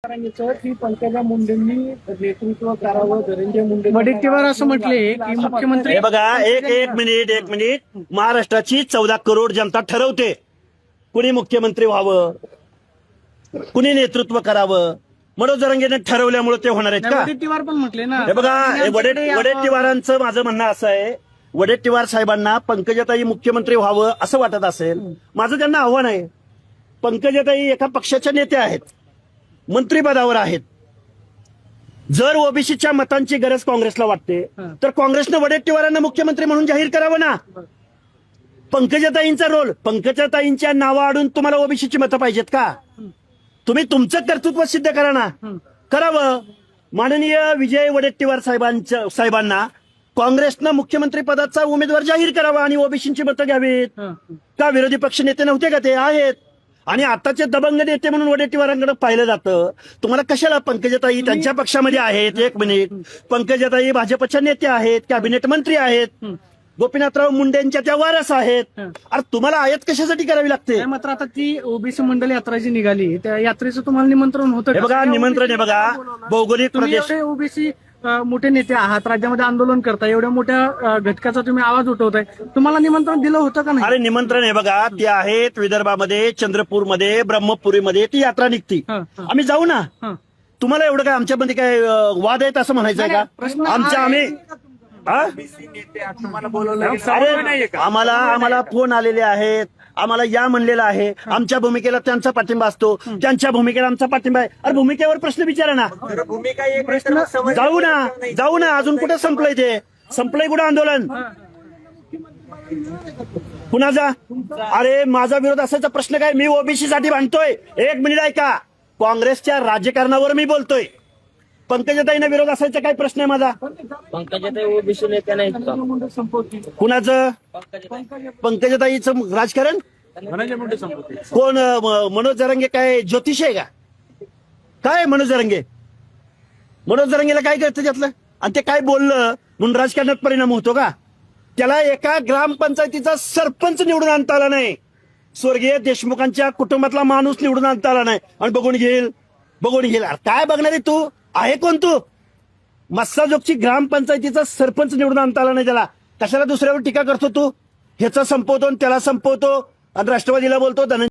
की पंकजा मुंडेंनी नेतृत्व करावं, धनंजय मुंडे वडेट्टीवार असं म्हटले की मुख्यमंत्री हे बघा, एक मिनिट. महाराष्ट्राची 14 करोड जनता ठरवते कुणी मुख्यमंत्री व्हावं, कुणी नेतृत्व करावं. मनोज जरांगेने ठरवल्यामुळे ते होणार आहेत का? वडेट्टीवार पण म्हटले ना. हे बघा, वडेट्टीवारांचं माझं म्हणणं असं आहे, वडेट्टीवार साहेबांना पंकजाताई मुख्यमंत्री व्हावं असं वाटत असेल, माझं त्यांना आव्हान आहे. पंकजाताई एका पक्षाच्या नेत्या आहेत, मंत्रिपदावर आहेत. जर ओबीसीच्या मतांची गरज काँग्रेसला वाटते तर काँग्रेसनं वडेट्टीवारांना मुख्यमंत्री म्हणून जाहीर करावं ना. पंकजाताईंचा रोल, पंकजाताईंच्या नावाआडून तुम्हाला ओबीसीची मतं पाहिजेत का? तुम्ही तुमचं कर्तृत्व सिद्ध करा ना. करावं. माननीय विजय वडेट्टीवार साहेबांना काँग्रेसनं मुख्यमंत्री पदाचा उमेदवार जाहीर करावा आणि ओबीसीची मतं घ्यावीत. का विरोधी पक्ष नेते नव्हते का? ते आहेत. आणि आताचे दबंग नेते म्हणून वडेट्टीवारांकडे पाहिलं जातं. तुम्हाला कशाला? पंकजाताई त्यांच्या पक्षामध्ये आहेत. एक मिनिट, पंकजाताई भाजपच्या नेत्या आहेत, कॅबिनेट मंत्री आहेत, गोपीनाथराव मुंडेंच्या त्या वारस आहेत. अरे तुम्हाला आयात कशासाठी करावी लागते? मात्र आता ती ओबीसी मंडल यात्रा जी निघाली, त्या यात्रेचं तुम्हाला निमंत्रण होतं हे बघा, निमंत्रण आहे बघा. भौगोलिक प्रदेश, ओबीसी मोठे नेते आहात, राज्यामध्ये आंदोलन करताय, एवढ्या मोठ्या घटकाचा तुम्ही आवाज उठवताय, तुम्हाला निमंत्रण दिलं होतं का नाही? अरे निमंत्रण आहे बघा, ते आहेत विदर्भामध्ये, चंद्रपूरमध्ये, ब्रह्मपुरीमध्ये ती यात्रा निघती. आम्ही जाऊ ना. तुम्हाला एवढं काय आमच्यामध्ये काय वाद आहेत असं म्हणायचं आहे का? आम्ही आम्हाला फोन आलेले आहेत, आम्हाला या म्हणलेलं आहे. आमच्या भूमिकेला त्यांचा पाठिंबा असतो, त्यांच्या भूमिकेला आमचा पाठिंबा आहे. अरे भूमिकेवर प्रश्न विचारा ना. जाऊ ना. अजून कुठे संपलंय? ते संपलंय कुठं आंदोलन कुणाचा? अरे माझा विरोध असायचा प्रश्न काय? मी ओबीसी साठी भांडतोय. एक मिनिट ऐका, काँग्रेसच्या राजकारणावर मी बोलतोय. पंकजाताईंना विरोध असायचा काय प्रश्न आहे माझा? पंकजाताई ओबीसी नेत्या नाही. कुणाचं? पंकजाताईचं राजकारण कोण? मनोज जरांगे काय ज्योतिष आहे का? काय मनोज जरांगे? मनोज जरांगेला काय करतं त्यातलं? आणि ते काय बोललं म्हणून राजकारणात परिणाम होतो का? त्याला एका ग्रामपंचायतीचा सरपंच निवडून आणता आला नाही, स्वर्गीय देशमुखांच्या कुटुंबातला माणूस निवडून आणता आला नाही, आणि बघून घेईल. काय बघणार आहे तू? आहे कोण तू? मस्साजोगची ग्रामपंचायतीचा सरपंच निवडून आणता आला नाही त्याला. कशाला दुसऱ्यावर टीका करतो तू? ह्याचा संपवतो आणि त्याला संपवतो आणि राष्ट्रवादीला बोलतो धनंजय